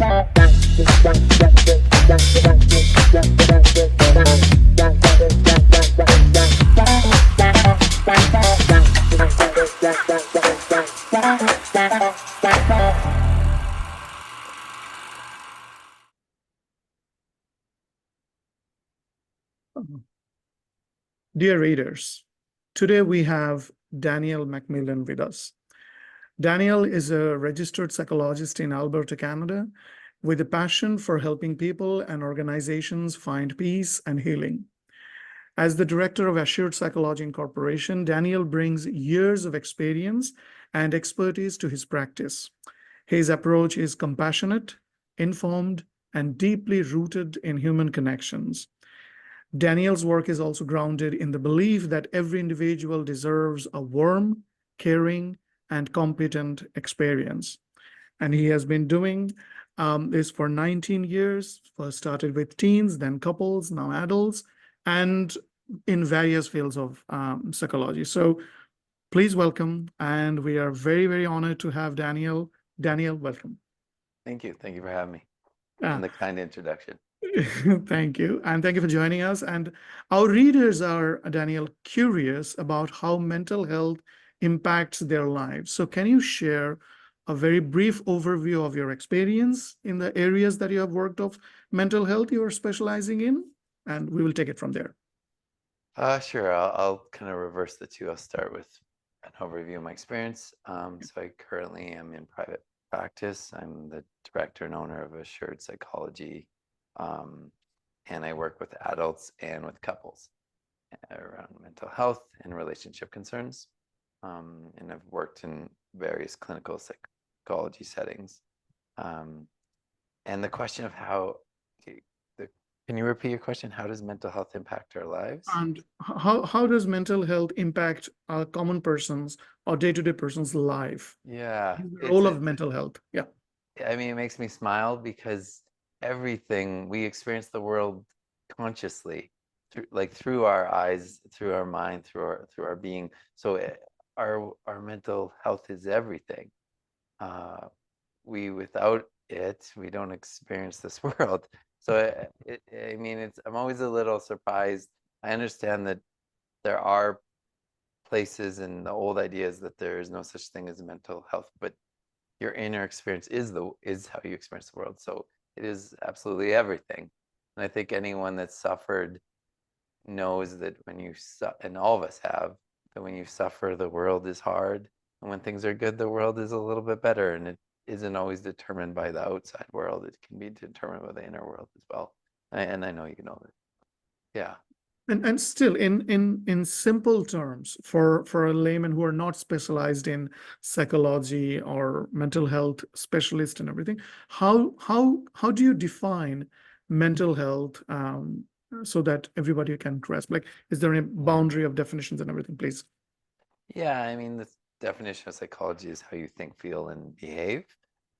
Dear readers, today we have Daniel McMillan with us. Daniel is a registered psychologist in Alberta, Canada, with a passion for helping people and organizations find peace and healing. As the director of Assured Psychology Incorporation, Daniel brings years of experience and expertise to his practice. His approach is compassionate, informed, and deeply rooted in human connections. Daniel's work is also grounded in the belief that every individual deserves a warm, caring, and competent experience. And he has been doing this for 19 years. First started with teens, then couples, now adults, and in various fields of psychology. So please welcome, and we are very, very honored to have Daniel. Daniel, welcome. Thank you. Thank you for having me Ah. and the kind introduction. Thank you. And thank you for joining us. And our readers are, Daniel, curious about how mental health impacts their lives. So can you share a very brief overview of your experience in the areas that you have worked of mental health you are specializing in? And we will take it from there. Sure. I'll kind of reverse the two. I'll start with an overview of my experience. So I currently am in private practice. I'm the director and owner of Assured Psychology. And I work with adults and with couples around mental health and relationship concerns. And I've worked in various clinical psychology settings. And the question of can you repeat your question? How does mental health impact our lives? And how does mental health impact a common person's or day-to-day person's life? Yeah. The role of mental health. Yeah. I mean, it makes me smile because everything we experience the world consciously through our eyes, through our mind, through our being. So our mental health is everything. Without it, we don't experience this world. So I mean, I'm always a little surprised. I understand that there are places and the old ideas that there is no such thing as mental health, but your inner experience is how you experience the world. So it is absolutely everything. And I think anyone that's suffered knows that and all of us have, that when you suffer, the world is hard. And when things are good, the world is a little bit better. And it isn't always determined by the outside world. It can be determined by the inner world as well. And I know you know that. Yeah. And still, in simple terms, for a layman who are not specialized in psychology or mental health specialist and everything, how do you define mental health so that everybody can grasp? Like, is there a boundary of definitions and everything, please? Yeah, I mean, the definition of psychology is how you think, feel, and behave.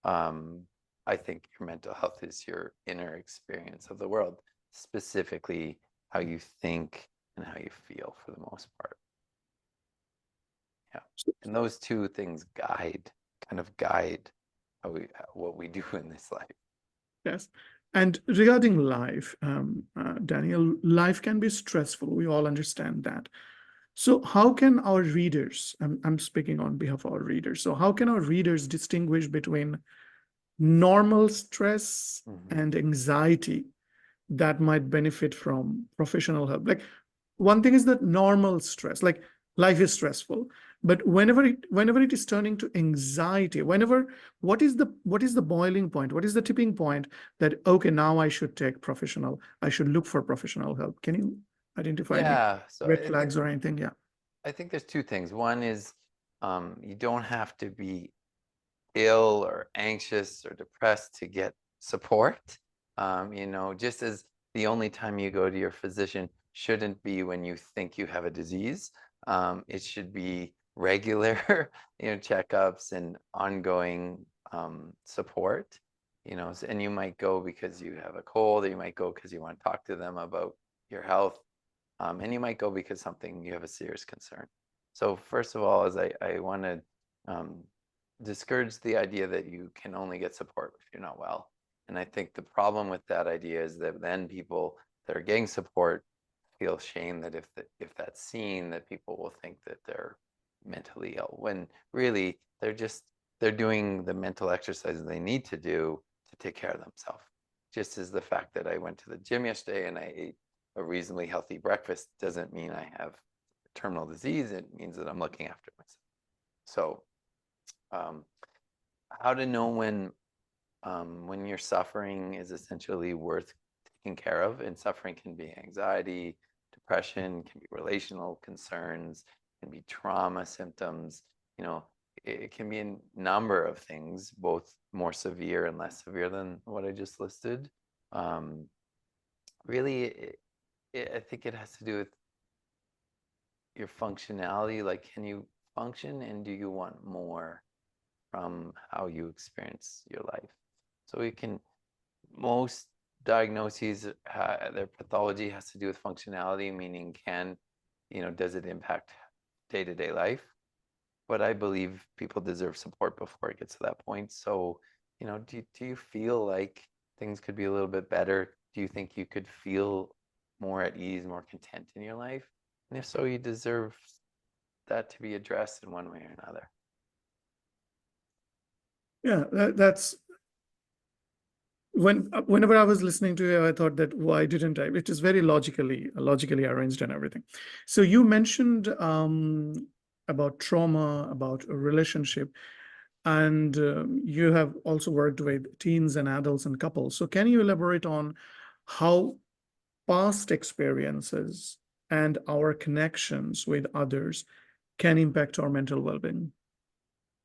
I think your mental health is your inner experience of the world, specifically how you think and how you feel for the most part. Yeah. And those two things guide what we do in this life. Yes. And regarding life, Daniel, life can be stressful. We all understand that. So how can our readers, I'm speaking on behalf of our readers, so how can our readers distinguish between normal stress and anxiety that might benefit from professional help? Like, one thing is that normal stress, like life is stressful, but whenever it is turning to anxiety, what is the boiling point? What is the tipping point that, okay, now I should look for professional help? Can you identify any red flags or anything? Yeah. I think there's two things. One is you don't have to be ill or anxious or depressed to get support. Just as the only time you go to your physician shouldn't be when you think you have a disease. It should be regular, checkups and ongoing support. And you might go because you have a cold, or you might go because you want to talk to them about your health, and you might go because you have a serious concern. So first of all, I want to discourage the idea that you can only get support if you're not well. And I think the problem with that idea is that then people that are getting support feel shame that if that's seen, that people will think that they're mentally ill, when really they're doing the mental exercises they need to do to take care of themselves. Just as the fact that I went to the gym yesterday and I ate a reasonably healthy breakfast doesn't mean I have terminal disease. It means that I'm looking after myself. So, how to know when your suffering is essentially worth taking care of, and suffering can be anxiety, depression, can be relational concerns, can be trauma symptoms. You know, it can be a number of things, both more severe and less severe than what I just listed. Really, I think it has to do with your functionality. Like, can you function, and do you want more from how you experience your life? So we can, most diagnoses, their pathology has to do with functionality, meaning does it impact day-to-day life? But I believe people deserve support before it gets to that point. So, do you feel like things could be a little bit better? Do you think you could feel more at ease, more content in your life? And if so, you deserve that to be addressed in one way or another. Yeah, that's whenever I was listening to you, I thought that why didn't I? It is very logically arranged and everything. So you mentioned about trauma, about a relationship, and you have also worked with teens and adults and couples. So can you elaborate on how past experiences and our connections with others can impact our mental well-being?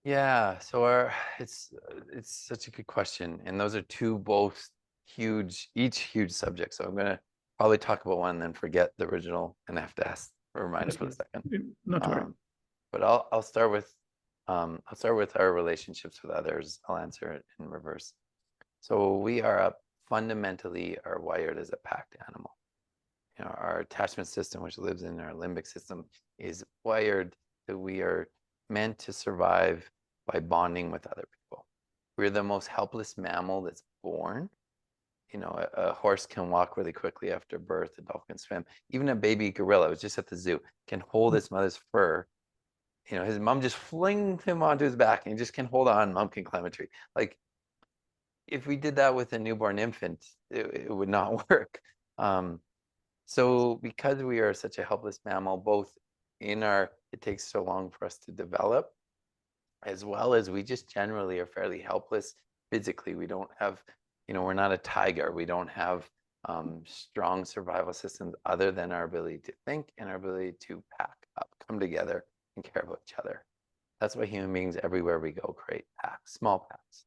Yeah, so it's such a good question, and those are two both each huge subjects. So I'm gonna probably talk about one, and then forget the original, and I have to remind it for a second. Not to worry. But I'll start with our relationships with others. I'll answer it in reverse. So we fundamentally are wired as a packed animal. Our attachment system, which lives in our limbic system, is wired that we are meant to survive by bonding with other people. We're the most helpless mammal that's born. A horse can walk really quickly after birth, a dolphin can swim. Even a baby gorilla, I was just at the zoo, can hold its mother's fur. His mom just flings him onto his back and he just can hold on. Mom can climb a tree. Like, if we did that with a newborn infant, it would not work. So because we are such a helpless mammal, both it takes so long for us to develop, as well as we just generally are fairly helpless physically. We don't have, we're not a tiger. We don't have strong survival systems other than our ability to think and our ability to pack up, come together, and care about each other. That's why human beings everywhere we go create packs, small packs.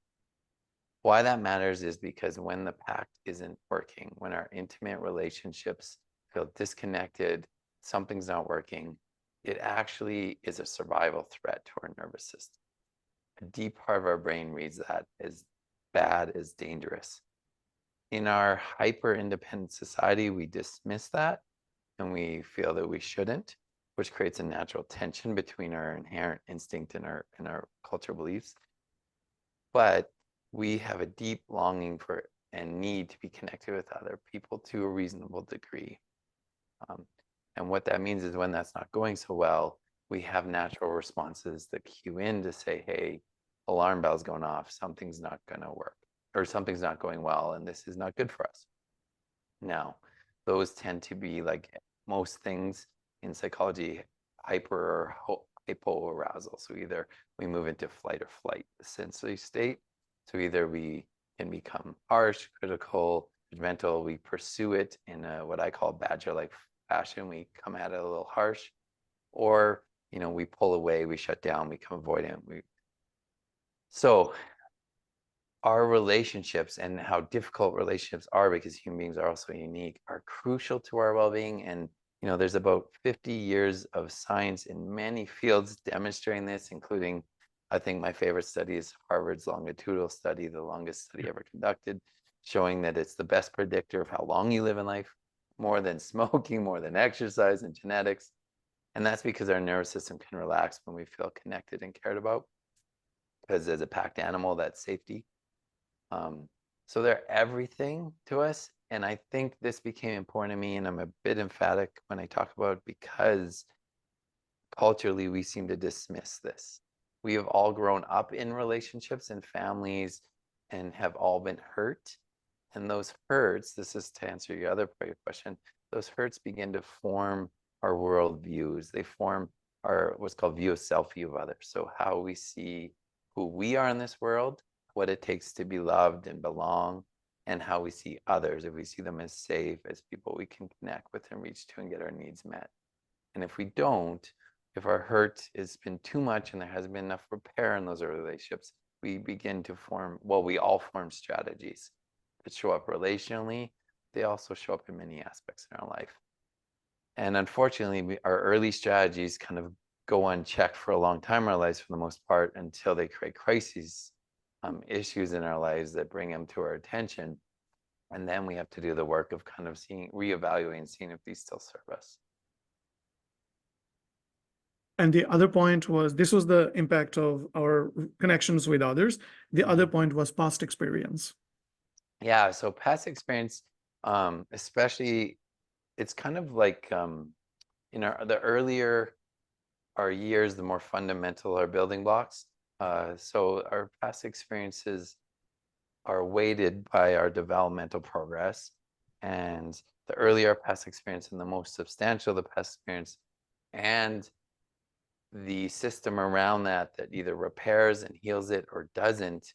Why that matters is because when the pact isn't working, when our intimate relationships feel disconnected, something's not working, it actually is a survival threat to our nervous system. A deep part of our brain reads that as bad, as dangerous. In our hyper-independent society, we dismiss that and we feel that we shouldn't, which creates a natural tension between our inherent instinct and our cultural beliefs. But we have a deep longing for and need to be connected with other people to a reasonable degree. And what that means is when that's not going so well, we have natural responses that cue in to say, hey, alarm bell's going off, something's not going to work, or something's not going well, and this is not good for us. Now, those tend to be, like most things in psychology, hyper or hypoarousal. So either we move into fight or flight, sensory state. So either we can become harsh, critical, judgmental, we pursue it in what I call badger-like fashion. We come at it a little harsh, or we pull away, we shut down, we become avoidant. So our relationships and how difficult relationships are, because human beings are also unique, are crucial to our well-being. And there's about 50 years of science in many fields demonstrating this, including, I think my favorite study is Harvard's longitudinal study, the longest study ever conducted, showing that it's the best predictor of how long you live in life, more than smoking, more than exercise and genetics. And that's because our nervous system can relax when we feel connected and cared about, because as a packed animal, that's safety. So they're everything to us. And I think this became important to me, and I'm a bit emphatic when I talk about it because culturally we seem to dismiss this. We have all grown up in relationships and families and have all been hurt. And those hurts, this is to answer your other part of your question, those hurts begin to form our world views. They form our what's called view of self, view of others. So how we see who we are in this world, what it takes to be loved and belong, and how we see others, if we see them as safe, as people we can connect with and reach to and get our needs met. And if we don't, if our hurt has been too much and there hasn't been enough repair in those relationships, we begin to form, well, we all form strategies that show up relationally. They also show up in many aspects in our life. And unfortunately, our early strategies kind of go unchecked for a long time in our lives for the most part until they create crises, issues in our lives that bring them to our attention. And then we have to do the work of kind of seeing, reevaluating, seeing if these still serve us. And the other point was, this was the impact of our connections with others. The other point was past experience. Yeah, so past experience, especially, it's kind of like the earlier our years, the more fundamental our building blocks. So our past experiences are weighted by our developmental progress, and the earlier our past experience and the most substantial the past experience, and the system around that that either repairs and heals it or doesn't,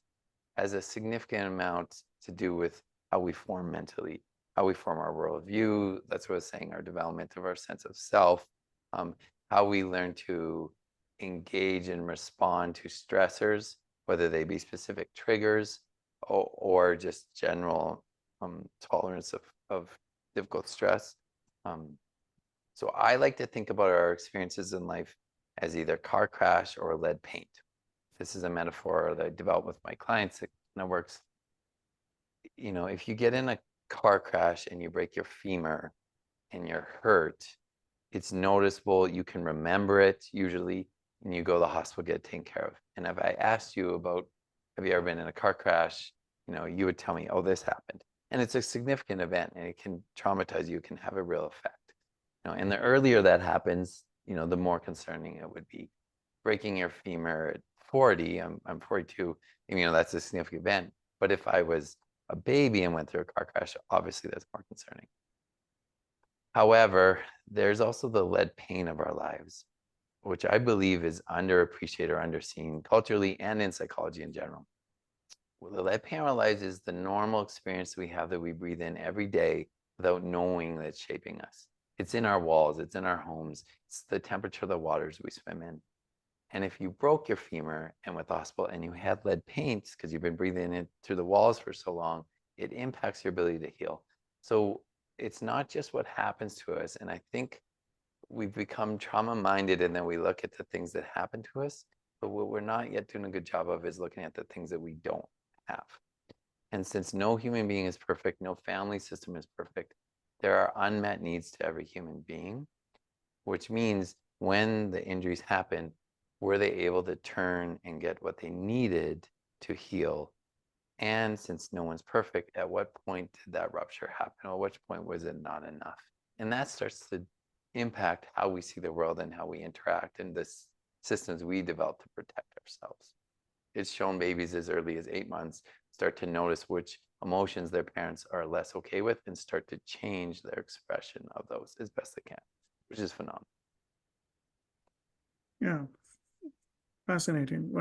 has a significant amount to do with how we form mentally, how we form our worldview. That's what I was saying, our development of our sense of self, how we learn to engage and respond to stressors, whether they be specific triggers or just general tolerance of difficult stress. So I like to think about our experiences in life as either car crash or lead paint. This is a metaphor that I develop with my clients. It kind of works. If you get in a car crash and you break your femur and you're hurt, it's noticeable. You can remember it usually, and you go to the hospital, get it taken care of. And if I asked you about, have you ever been in a car crash? You would tell me, oh, this happened. And it's a significant event and it can traumatize you, it can have a real effect. And the earlier that happens, the more concerning it would be. Breaking your femur at 40, I'm 42, that's a significant event. But if I was a baby and went through a car crash, obviously that's more concerning. However, there's also the lead pain of our lives, which I believe is underappreciated or underseen culturally and in psychology in general. Well, the lead pain of our lives is the normal experience we have that we breathe in every day without knowing that it's shaping us. It's in our walls, it's in our homes, it's the temperature of the waters we swim in. And if you broke your femur and went to the hospital and you had lead paint because you've been breathing it through the walls for so long, it impacts your ability to heal. So it's not just what happens to us. And I think we've become trauma minded and then we look at the things that happen to us. But what we're not yet doing a good job of is looking at the things that we don't have. And since no human being is perfect, no family system is perfect, there are unmet needs to every human being, which means when the injuries happen, were they able to turn and get what they needed to heal? And since no one's perfect, at what point did that rupture happen? Or which point was it not enough? And that starts to impact how we see the world and how we interact and the systems we develop to protect ourselves. It's shown babies as early as 8 months start to notice which emotions their parents are less okay with and start to change their expression of those as best they can, which is phenomenal. Yeah, fascinating.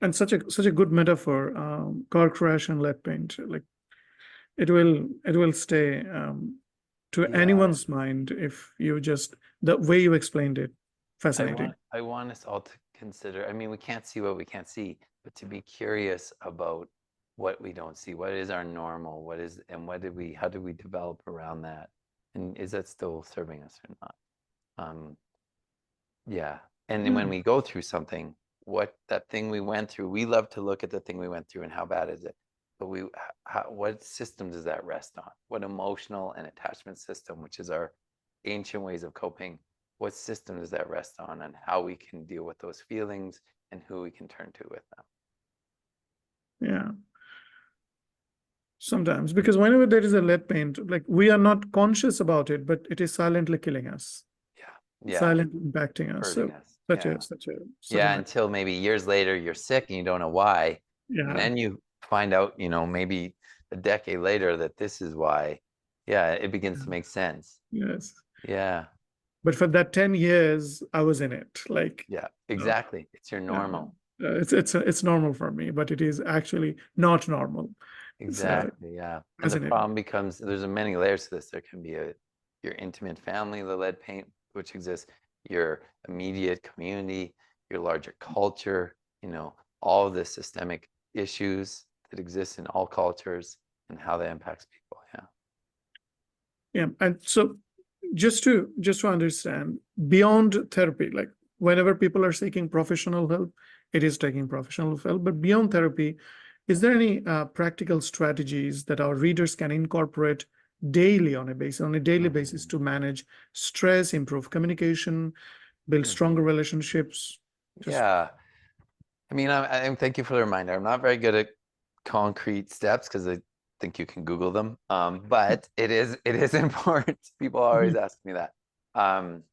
And such a good metaphor. Car crash and lead paint. Like it will stay to anyone's mind if you just the way you explained it. Fascinating. I want us all to consider, we can't see what we can't see, but to be curious about what we don't see. What is our normal? How did we develop around that? And is that still serving us or not? Yeah. And when we go through something, what that thing we went through, we love to look at the thing we went through and how bad is it. But what system does that rest on? What emotional and attachment system, which is our ancient ways of coping, what system does that rest on, and how we can deal with those feelings and who we can turn to with them? Yeah. Sometimes, because whenever there is a lead paint, like we are not conscious about it, but it is silently killing us, Yeah. Yeah. silently impacting us. Hurting So us. such Yeah. a such a Yeah. nice. Until maybe years later you're sick and you don't know why. And Yeah. then you find out, maybe a decade later that this is why. Yeah, it begins to make sense. Yes. Yeah. But for that 10 years, I was in it. Like, Yeah. uh, Exactly. It's your yeah, normal. it's normal for me, but it is actually not normal. So Exactly. Yeah. And the fascinating. problem becomes there's many layers to this. There can be your intimate family, the lead paint, which exists, your immediate community, your larger culture, all of the systemic issues that exist in all cultures and how that impacts people. Yeah. Yeah. And so just to understand, beyond therapy, like whenever people are seeking professional help, it is taking professional help. But beyond therapy, is there any practical strategies that our readers can incorporate on a daily basis Mhm. to manage stress, improve communication, build stronger Mhm. relationships? Just Yeah. I mean, thank you for the reminder. I'm not very good at concrete steps because I think you can Google them. But it is important. People always Mhm. ask me that. Um,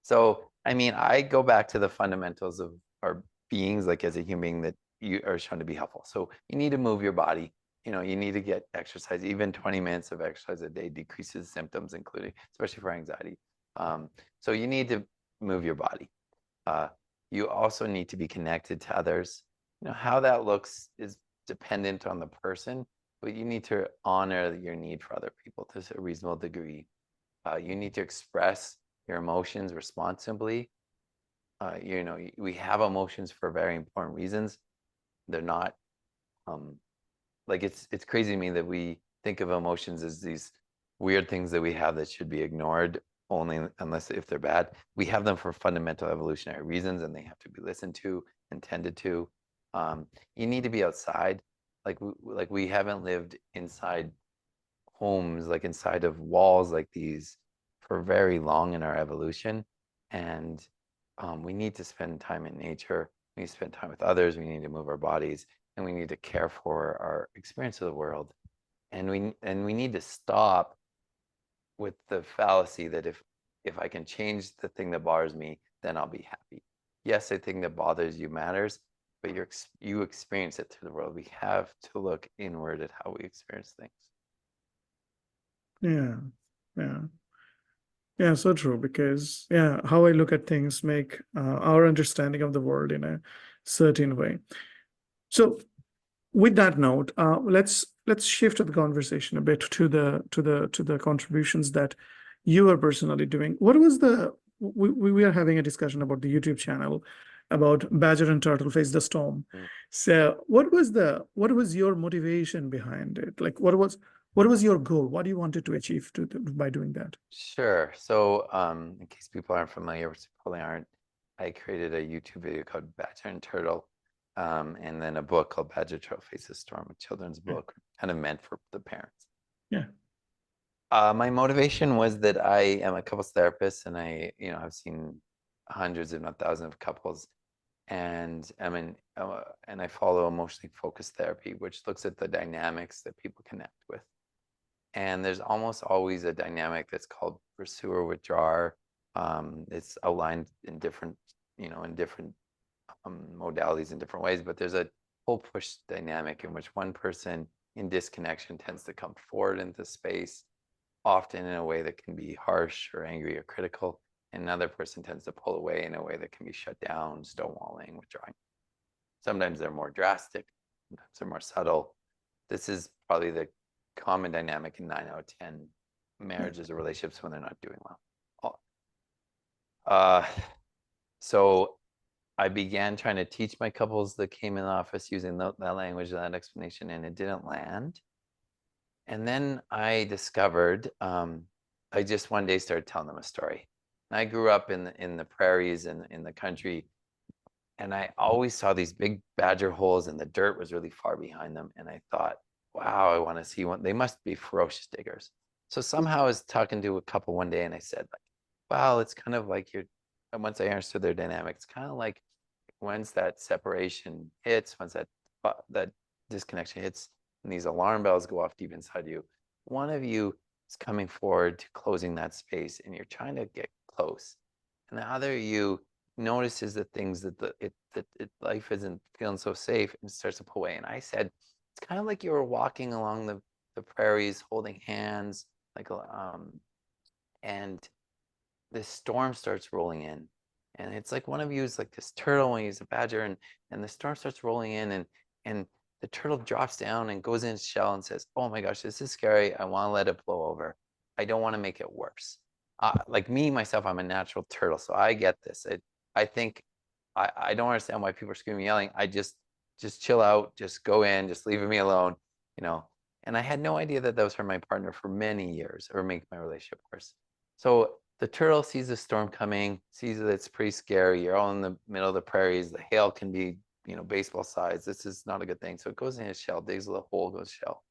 so I mean, I go back to the fundamentals of our beings, like as a human being, that you are shown to be helpful. So you need to move your body. You need to get exercise. Even 20 minutes of exercise a day decreases symptoms, including especially for anxiety. So you need to move your body. Uh, you also need to be connected to others. How that looks is dependent on the person, but you need to honor your need for other people to a reasonable degree. You need to express your emotions responsibly. We have emotions for very important reasons. They're not like it's crazy to me that we think of emotions as these weird things that we have that should be ignored only unless if they're bad. We have them for fundamental evolutionary reasons, and they have to be listened to and tended to. You need to be outside. Like we haven't lived inside homes, like inside of walls like these, for very long in our evolution, and we need to spend time in nature. We need to spend time with others. We need to move our bodies, and we need to care for our experience of the world. And we need to stop with the fallacy that if I can change the thing that bothers me, then I'll be happy. Yes, the thing that bothers you matters, but you experience it through the world. We have to look inward at how we experience things. yeah, yeah. Yeah, so true. Because yeah, how I look at things make our understanding of the world in a certain way. So, with that note, let's shift the conversation a bit to the contributions that you are personally doing. What was the we are having a discussion about the YouTube channel about Badger and Turtle Face the Storm. Mm. So, what was your motivation behind it? Like, what was your goal? What do you wanted to achieve by doing that? Sure. So, in case people aren't familiar, which probably aren't, I created a YouTube video called Badger and Turtle, and then a book called Badger Turtle Faces Storm, a children's book, kind of meant for the parents. Yeah. My motivation was that I am a couples therapist, and I've seen hundreds, if not thousands, of couples, and and I follow emotionally focused therapy, which looks at the dynamics that people connect with. And there's almost always a dynamic that's called pursuer withdrawer. It's outlined in different modalities in different ways, but there's a pull push dynamic in which one person in disconnection tends to come forward into space, often in a way that can be harsh or angry or critical, and another person tends to pull away in a way that can be shut down, stonewalling, withdrawing. Sometimes they're more drastic, sometimes they're more subtle. This is probably the common dynamic in 9 out of 10 marriages or relationships when they're not doing well. Uh, so I began trying to teach my couples that came in the office using that language, that explanation, and it didn't land. And then I discovered, I just one day started telling them a story. And I grew up in the prairies and in the country, and I always saw these big badger holes, and the dirt was really far behind them. And I thought, wow, I want to see one. They must be ferocious diggers. So somehow I was talking to a couple one day, and I said, like, wow, it's kind of like and once I understood their dynamic, it's kind of like once that separation hits, once that disconnection hits, and these alarm bells go off deep inside you. One of you is coming forward to closing that space, and you're trying to get close. And the other you notices the things that life isn't feeling so safe and starts to pull away. And I said, it's kind of like you were walking along the prairies holding hands, like and this storm starts rolling in. And it's like one of you is like this turtle when he's a badger, and the storm starts rolling in, and the turtle drops down and goes in its shell and says, oh my gosh, this is scary. I want to let it blow over. I don't want to make it worse. Like me, myself, I'm a natural turtle, so I get this. I think I don't understand why people are screaming, yelling. I just chill out, just go in, just leave me alone, you know. And I had no idea that that was for my partner for many years, or make my relationship worse. So the turtle sees the storm coming, sees that it's pretty scary. You're all in the middle of the prairies. The hail can be, baseball size. This is not a good thing. So it goes in his shell, digs a little hole, goes shell.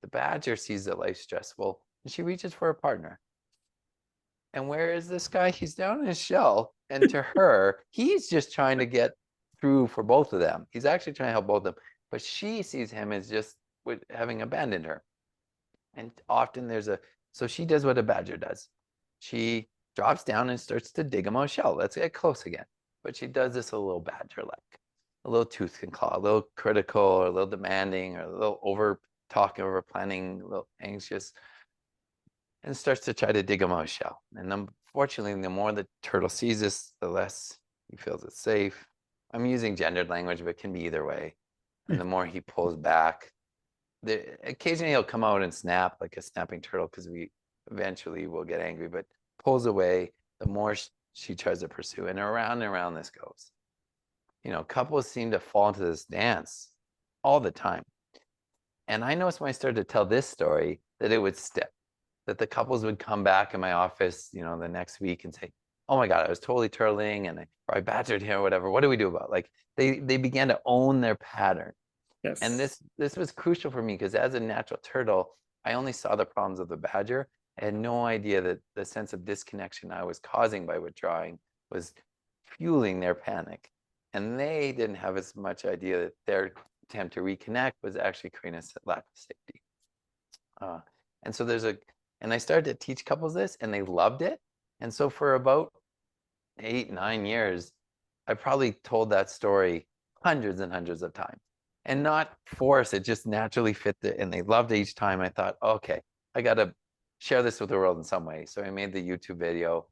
The badger sees that life's stressful, and she reaches for a partner. And where is this guy? He's down in his shell. And to her, he's just trying to get through for both of them. He's actually trying to help both of them. But she sees him as just having abandoned her. And often so she does what a badger does. She drops down and starts to dig him out of shell. Let's get close again. But she does this a little badger-like, a little tooth and claw, a little critical, or a little demanding, or a little over talking, over planning, a little anxious, and starts to try to dig him out of shell. And unfortunately, the more the turtle sees this, the less he feels it's safe. I'm using gendered language, but it can be either way. And the more he pulls back, occasionally he'll come out and snap like a snapping turtle, because we eventually will get angry, but pulls away the more she tries to pursue. And around this goes. Couples seem to fall into this dance all the time. And I noticed when I started to tell this story that it would stick, that the couples would come back in my office, the next week and say, oh my God, I was totally turtling, and I badgered him or whatever. What do we do about it? Like they began to own their pattern. Yes. And this was crucial for me, because as a natural turtle, I only saw the problems of the badger. I had no idea that the sense of disconnection I was causing by withdrawing was fueling their panic. And they didn't have as much idea that their attempt to reconnect was actually creating a lack of safety. And so and I started to teach couples this, and they loved it. And so for about 8-9 years, I probably told that story hundreds and hundreds of times, and not force it, just naturally fit it. And they loved it each time. I thought, okay, I got to share this with the world in some way. So I made the YouTube video,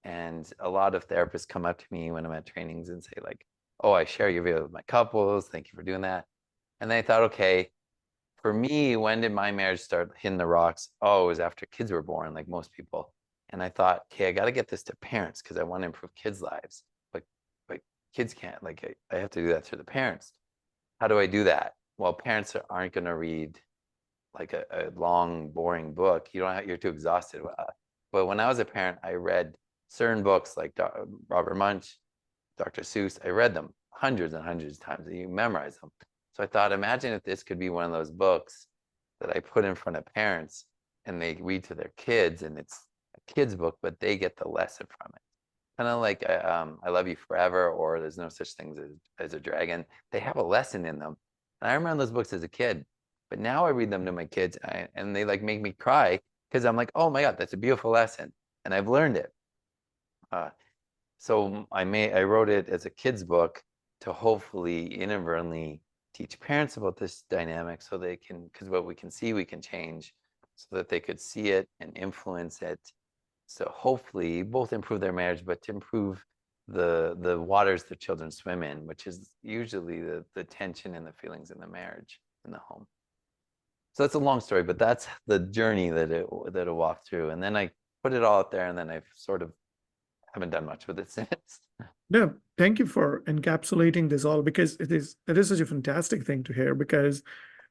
and a lot of therapists come up to me when I'm at trainings and say like, oh, I share your video with my couples. Thank you for doing that. And I thought, okay, for me, when did my marriage start hitting the rocks? Oh, it was after kids were born, like most people. And I thought, okay, I got to get this to parents, because I want to improve kids' lives. But kids can't, like, I have to do that through the parents. How do I do that? Well, parents aren't going to read like a long, boring book. You're too exhausted. But when I was a parent, I read certain books like Robert Munch, Dr. Seuss. I read them hundreds and hundreds of times, and you memorize them. So I thought, imagine if this could be one of those books that I put in front of parents, and they read to their kids, and it's a kid's book, but they get the lesson from it. Kind of like I Love You Forever, or There's No Such Thing as a Dragon. They have a lesson in them. And I remember those books as a kid, but now I read them to my kids, and they like make me cry, because I'm like, oh my God, that's a beautiful lesson, and I've learned it. So I wrote it as a kid's book to hopefully inadvertently teach parents about this dynamic, so they can, because what we can see, we can change, so that they could see it and influence it. So hopefully both improve their marriage, but to improve the waters the children swim in, which is usually the tension and the feelings in the marriage, in the home. So that's a long story, but that's the journey that it walked through. And then I put it all out there, and then I've sort of haven't done much with it since. No, thank you for encapsulating this all, because it is such a fantastic thing to hear, because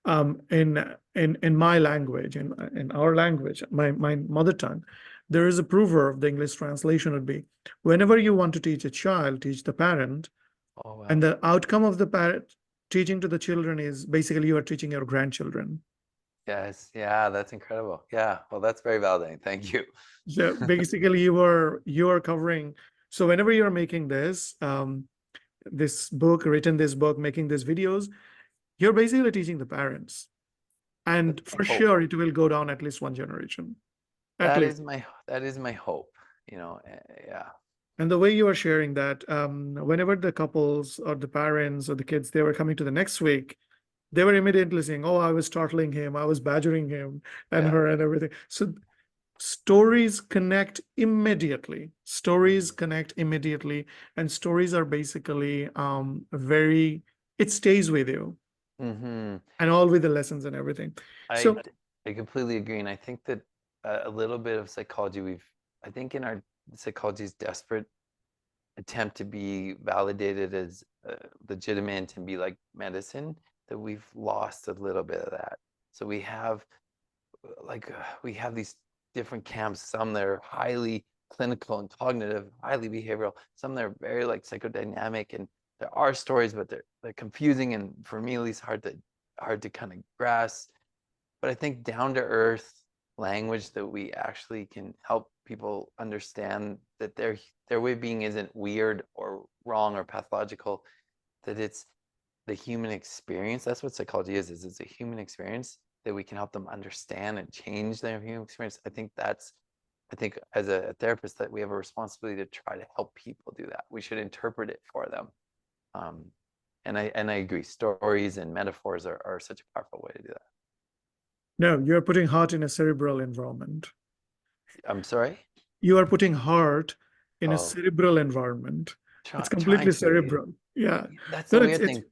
in my language, in our language, my mother tongue, there is a proverb. The English translation would be, whenever you want to teach a child, teach the parent. Oh, wow. And the outcome of the parent teaching to the children is basically you are teaching your grandchildren. Yes, yeah, that's incredible. Yeah, well, that's very validating. Thank you. So basically you are covering. So whenever you're making this this book, making these videos, you're basically teaching the parents. And my for hope. sure, it will go down at least one generation, at That least. is my hope. Yeah. And the way you are sharing that, whenever the couples or the parents or the kids, they were coming to the next week, they were immediately saying, "Oh, I was startling him, I was badgering him and Yeah. her and everything." So stories connect immediately. Stories connect immediately, and stories are basically very. It stays with you, Mm-hmm. and all with the lessons and everything. I So I completely agree, and I think that a little bit of psychology I think in our psychology's desperate attempt to be validated as legitimate and be like medicine, that we've lost a little bit of that. So we have these different camps, some that are highly clinical and cognitive, highly behavioral, some that are very like psychodynamic, and there are stories, but they're confusing, and for me at least hard to kind of grasp. But I think down to earth language that we actually can help people understand that their way of being isn't weird or wrong or pathological, that it's the human experience. That's what psychology is it's a human experience that we can help them understand and change their human experience. I think as a therapist that we have a responsibility to try to help people do that. We should interpret it for them. Um, and I agree, stories and metaphors are such a powerful way to do that. no, you're putting heart in a cerebral environment. I'm sorry. You are putting heart in a Oh, cerebral environment. It's trying completely to. cerebral. Yeah. That's No, the it's weird it's thing,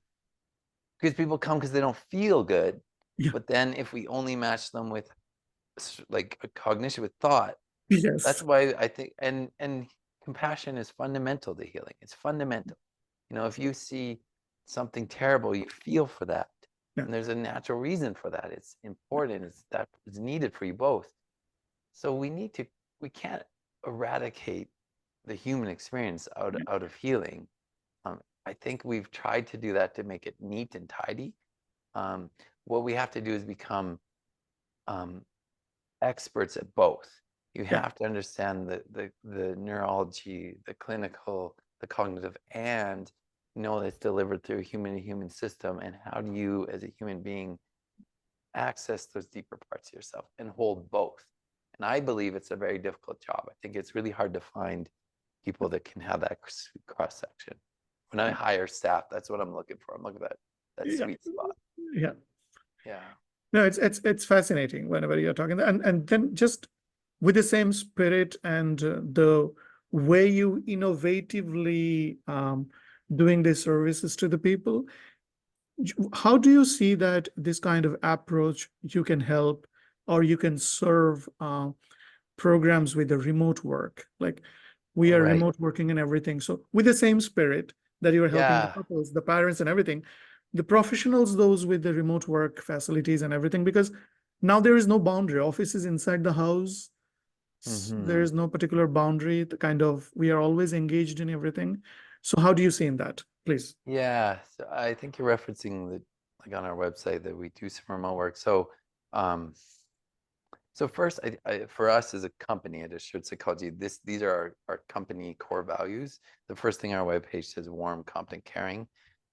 because people come because they don't feel good. yeah. But then if we only match them with like a cognition with thought, that's Yes. why I think and compassion is fundamental to healing. It's fundamental. If you see something terrible, you feel for that. Yeah. And there's a natural reason for that. It's important. It's needed for you both. So we can't eradicate the human experience out of healing. I think we've tried to do that to make it neat and tidy. Um, what we have to do is become um, experts at both. You Yeah. have to understand the neurology, the clinical, the cognitive, and know that it's delivered through a human to human system. And how do you, as a human being, access those deeper parts of yourself and hold both? And I believe it's a very difficult job. I think it's really hard to find people that can have that cross section. When I hire staff, that's what I'm looking for. I'm looking at that Yeah. sweet spot. Yeah. Yeah. No, it's fascinating whenever you're talking, and then just with the same spirit and the way you innovatively doing these services to the people. How do you see that this kind of approach you can help or you can serve programs with the remote work? Like we All are right. remote working and everything. So with the same spirit that you are helping the Yeah. couples, the parents and everything, the professionals, those with the remote work facilities and everything, because now there is no boundary. Office is inside the house. There Hmm. is no particular boundary. The kind of we are always engaged in everything. So how do you see in that, please? Yeah. So I think you're referencing the like on our website that we do some remote work. Um, so first, for us as a company at Assured Psychology, these are our company core values. The first thing on our webpage says warm, competent, caring.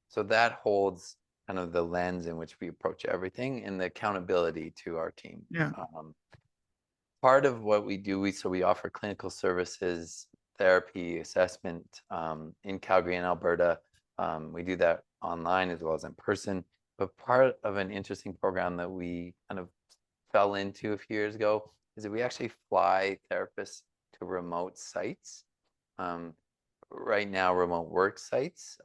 So that holds kind of the lens in which we approach everything and the accountability to our team. Yeah. Part of what we do, we offer clinical services, therapy, assessment in Calgary and Alberta. We do that online as well as in person. But part of an interesting program that we kind of fell into a few years ago is that we actually fly therapists to remote sites. Um, right now, remote work sites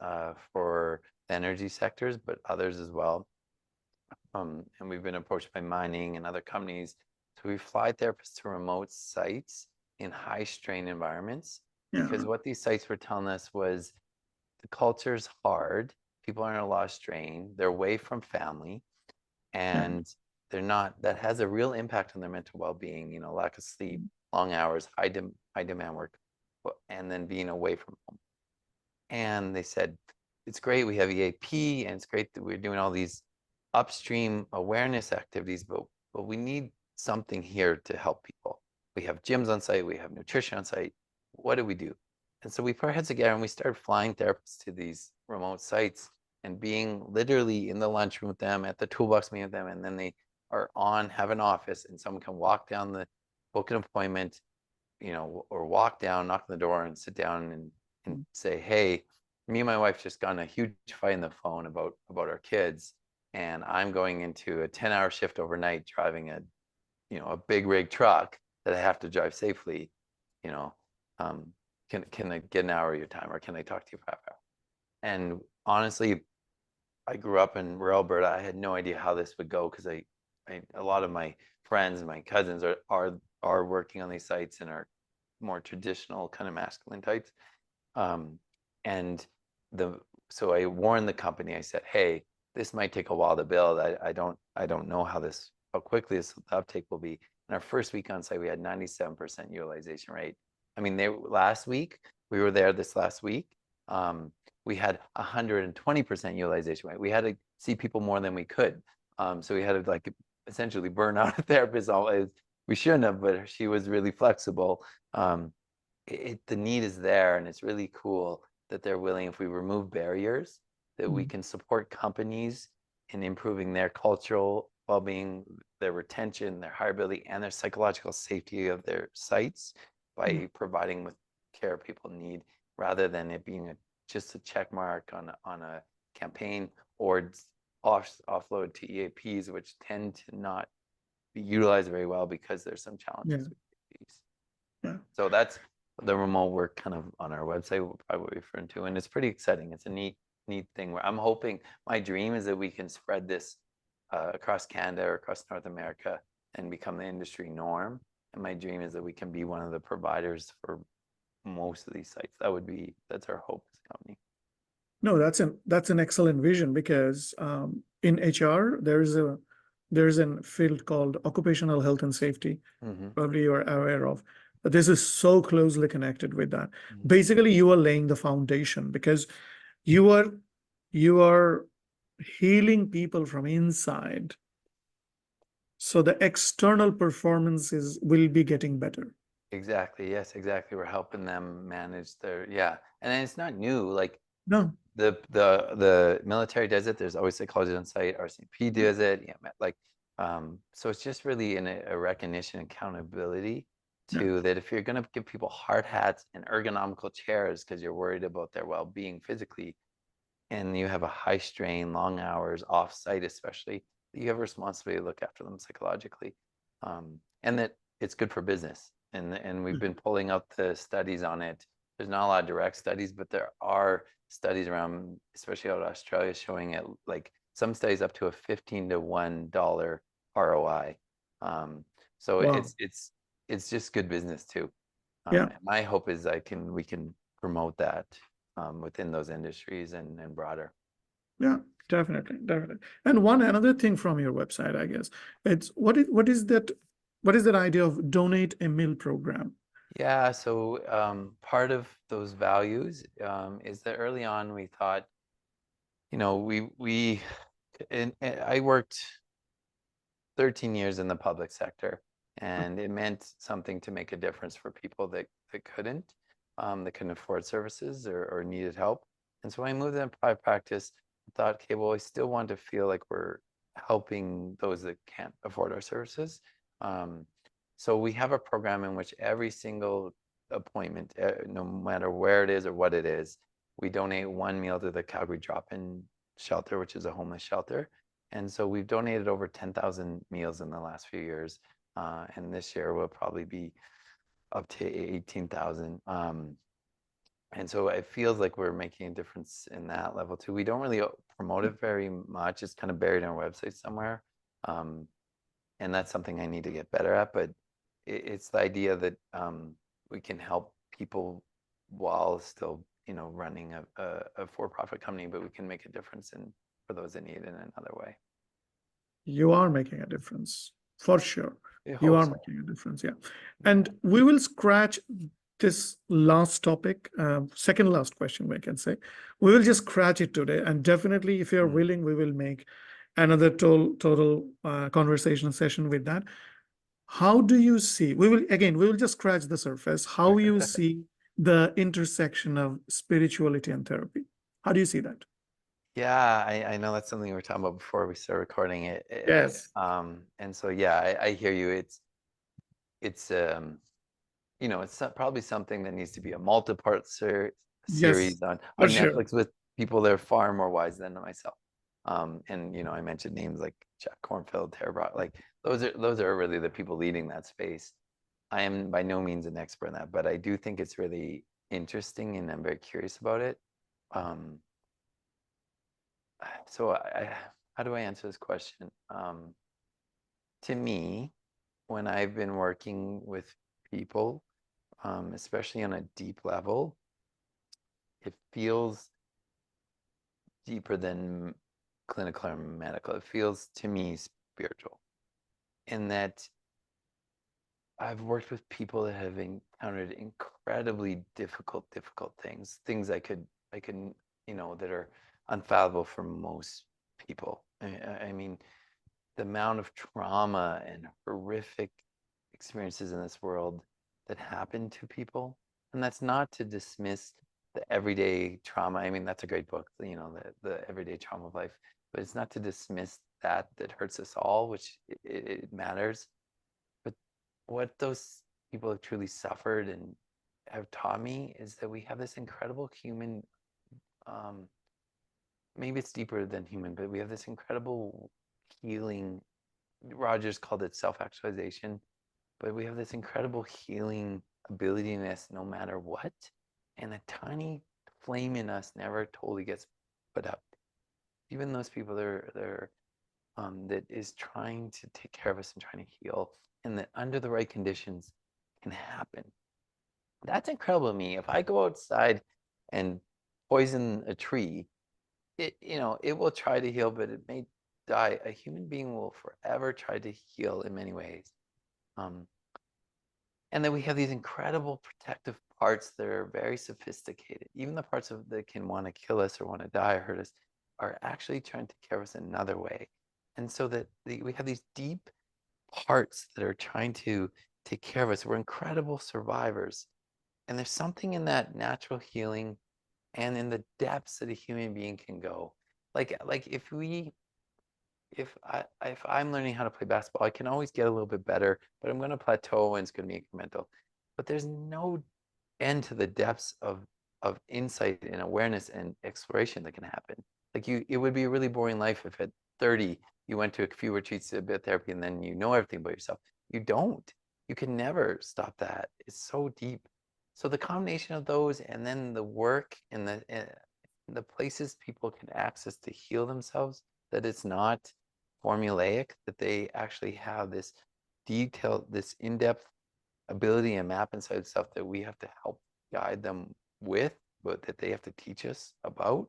for the energy sectors, but others as well. And we've been approached by mining and other companies. So we fly therapists to remote sites in high strain environments, because Yeah. what these sites were telling us was the culture's hard. People are in a lot of strain. They're away from family, Yeah. and that has a real impact on their mental well-being, lack of sleep, long hours, high demand work, and then being away from home. And they said, it's great we have EAP, and it's great that we're doing all these upstream awareness activities, but we need something here to help people. We have gyms on site, we have nutrition on site. What do we do? And so we put our heads together and we started flying therapists to these remote sites and being literally in the lunchroom with them, at the toolbox meeting with them, and then they have an office, and someone can book an appointment, or walk down, knock on the door, and sit down and say, hey, me and my wife just got in a huge fight on the phone about our kids, and I'm going into a 10-hour shift overnight driving a big rig truck that I have to drive safely. Can I get an hour of your time, or can I talk to you for half hour? And honestly, I grew up in rural Alberta. I had no idea how this would go, because a lot of my friends and my cousins are working on these sites and are more traditional kind of masculine types. And so I warned the company. I said, hey, this might take a while to build. I don't know how quickly this uptake will be. In our first week on site, we had 97% utilization rate. I mean, last week, we were there this last week. We had 120% utilization rate. We had to see people more than we could. So we had to essentially burn out a therapist. We shouldn't have, but she was really flexible. The need is there, and it's really cool that they're willing, if we remove barriers, that we can support companies in improving their cultural well-being, their retention, their hireability, and their psychological safety of their sites by providing with care people need, rather than it being just a check mark on a campaign, or offload to EAPs, which tend to not be utilized very well because there's some challenges with EAPs. Yeah. So that's the remote work kind of on our website, we'll probably refer to, and it's pretty exciting. It's a neat thing where I'm hoping, my dream is that we can spread this across Canada or across North America and become the industry norm. And my dream is that we can be one of the providers for most of these sites. That's our hope as a company. No, that's an excellent vision, because in HR there's a field called occupational health and safety. Probably you're aware of. But this is so closely connected with that. Basically, you are laying the foundation, because you are healing people from inside. So the external performances will be getting better. Exactly. Yes, exactly. We're helping them manage and then it's not new. No. The military does it. There's always psychologists on site. RCMP does it. Yeah, so it's just really a recognition, accountability to that. If you're going to give people hard hats and ergonomical chairs because you're worried about their well-being physically, and you have a high strain, long hours off site, especially, you have a responsibility to look after them psychologically, and that it's good for business. And we've been pulling out the studies on it. There's not a lot of direct studies, but there are studies around, especially out of Australia, showing it, some studies up to a 15 to $1 ROI. So wow. it's just good business too. Yeah. My hope is we can promote that within those industries and broader. Yeah, definitely. And another thing from your website, I guess, it's what is that idea of donate a meal program? Yeah, so part of those values is that early on we thought, I worked 13 years in the public sector, and it meant something to make a difference for people that couldn't afford services or needed help. And so when I moved into private practice, I thought, okay, well, I still want to feel like we're helping those that can't afford our services. So we have a program in which every single appointment, no matter where it is or what it is, we donate one meal to the Calgary Drop-In Shelter, which is a homeless shelter. And so we've donated over 10,000 meals in the last few years. And this year will probably be up to 18,000. And so it feels like we're making a difference in that level too. We don't really promote it very much. It's kind of buried on our website somewhere. And that's something I need to get better at. But it's the idea that we can help people while still, running a for-profit company, but we can make a difference for those that need it in another way. You are making a difference, for sure. You are making a difference, yeah. And we will scratch this last topic, second last question, we can say. We will just scratch it today, and definitely, if you're willing, we will make another total conversation session with that. How do you see, we will just scratch the surface, how you see the intersection of spirituality and therapy? How do you see that? Yeah, I know that's something we were talking about before we started recording it. Yes. And so yeah, I hear you. It's it's probably something that needs to be a multi-part Yes, series on for sure. Netflix with people that are far more wise than myself. And I mentioned names like Jack Kornfield, Tara Brach, like those are really the people leading that space. I am by no means an expert in that, but I do think it's really interesting and I'm very curious about it. Um, so how do I answer this question? To me, when I've been working with people, especially on a deep level, it feels deeper than clinical or medical. It feels to me spiritual, in that I've worked with people that have encountered incredibly difficult things I could, that are unfathomable for most people. I mean, the amount of trauma and horrific experiences in this world that happen to people. And that's not to dismiss the everyday trauma. I mean, that's a great book, the everyday trauma of life, but it's not to dismiss that hurts us all, which it matters. But what those people have truly suffered and have taught me is that we have this incredible human, um, maybe it's deeper than human, but we have this incredible healing. Rogers called it self-actualization, but we have this incredible healing ability in us no matter what. And a tiny flame in us never totally gets put out. Even those people that is trying to take care of us and trying to heal, and that under the right conditions can happen. That's incredible to me. If I go outside and poison a tree, it will try to heal, but it may die. A human being will forever try to heal in many ways. Um, and then we have these incredible protective parts that are very sophisticated. Even the parts that can want to kill us or want to die or hurt us are actually trying to take care of us another way. And so that we have these deep parts that are trying to take care of us. We're incredible survivors. And there's something in that natural healing and in the depths that a human being can go. Like if I'm learning how to play basketball, I can always get a little bit better, but I'm going to plateau and it's going to be incremental. But there's no end to the depths of insight and awareness and exploration that can happen. It would be a really boring life if at 30 you went to a few retreats to a bit of therapy and then you know everything about yourself. You don't. You can never stop that. It's so deep. So the combination of those and then the work and the places people can access to heal themselves, that it's not formulaic, that they actually have this detailed, this in-depth ability and map inside stuff that we have to help guide them with, but that they have to teach us about.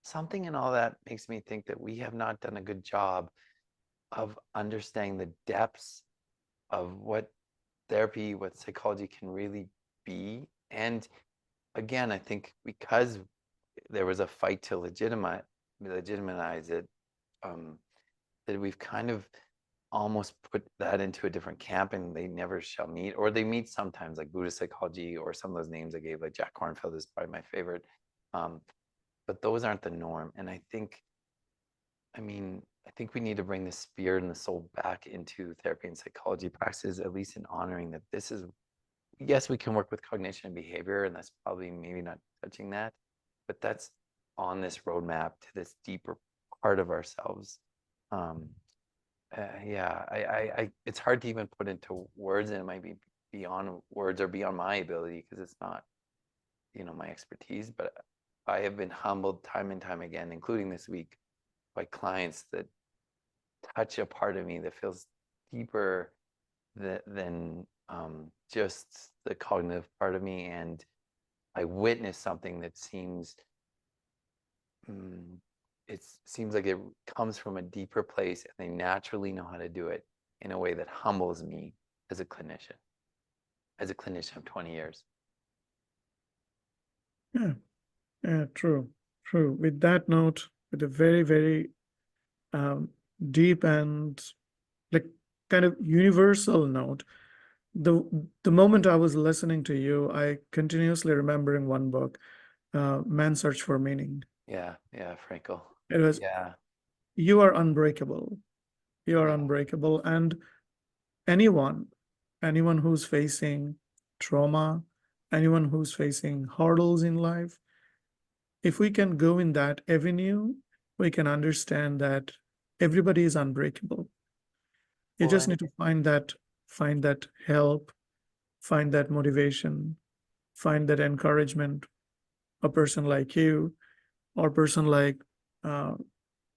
Something in all that makes me think that we have not done a good job of understanding the depths of what therapy, what psychology can really be. And again, I think because there was a fight to legitimize it, that we've kind of almost put that into a different camp and they never shall meet, or they meet sometimes, like Buddhist psychology or some of those names I gave, like Jack Kornfield is probably my favorite. But those aren't the norm. And I think we need to bring the spirit and the soul back into therapy and psychology practices, at least in honoring that this is, yes, we can work with cognition and behavior, and that's probably maybe not touching that, but that's on this roadmap to this deeper part of ourselves. Um, yeah, it's hard to even put into words, and it might be beyond words or beyond my ability because it's not, my expertise. But I have been humbled time and time again, including this week, by clients that touch a part of me that feels deeper than just the cognitive part of me, and I witness something that it seems like it comes from a deeper place, and they naturally know how to do it in a way that humbles me as a clinician of 20 years. Yeah, yeah, true, true. With that note, with a very, very um, deep and like kind of universal note, the moment I was listening to you, I continuously remembering one book, Man's Search for Meaning. Yeah, Frankel. It was, Yeah, you are unbreakable. You are yeah. unbreakable. And anyone, anyone who's facing trauma, anyone who's facing hurdles in life, if we can go in that avenue, we can understand that everybody is unbreakable. You Well, just need to find that help, find that motivation, find that encouragement. A person like you, or person like uh,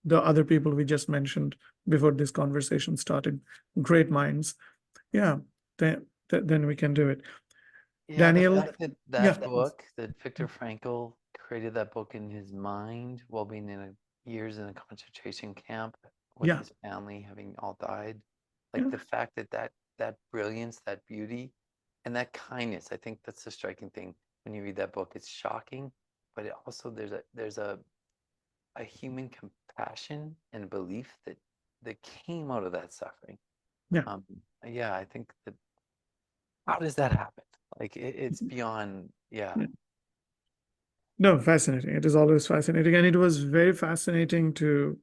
the other people we just mentioned before this conversation started, great minds. Yeah, then we can do it. yeah, the Daniel, fact that yeah, that book, that Viktor Frankl created that book in his mind while being years in a concentration camp with yeah, his family having all died, yeah, like the fact that that brilliance, that beauty, and that kindness, I think that's the striking thing when you read that book. It's shocking, but it also there's a human compassion and belief that came out of that suffering. yeah. Um, yeah, I think that how does that happen? Like it's beyond, yeah. Yeah. No, fascinating. It is always fascinating. And it was very fascinating to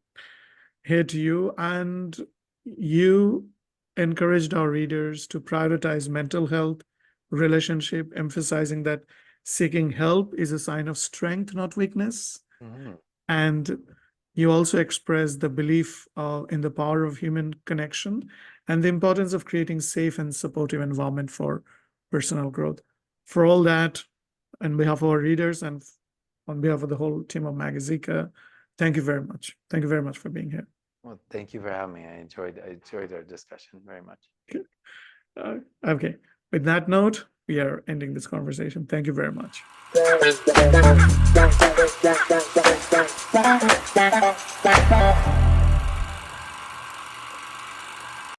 hear to you. And you encouraged our readers to prioritize mental health, relationship, emphasizing that seeking help is a sign of strength, not weakness. Mhm. And you also expressed the belief in the power of human connection and the importance of creating safe and supportive environment for personal growth. For all that, on behalf of our readers and on behalf of the whole team of Magazika, thank you very much. Thank you very much for being here. Well, thank you for having me. I enjoyed our discussion very much. Okay. Okay. With that note, we are ending this conversation. Thank you very much.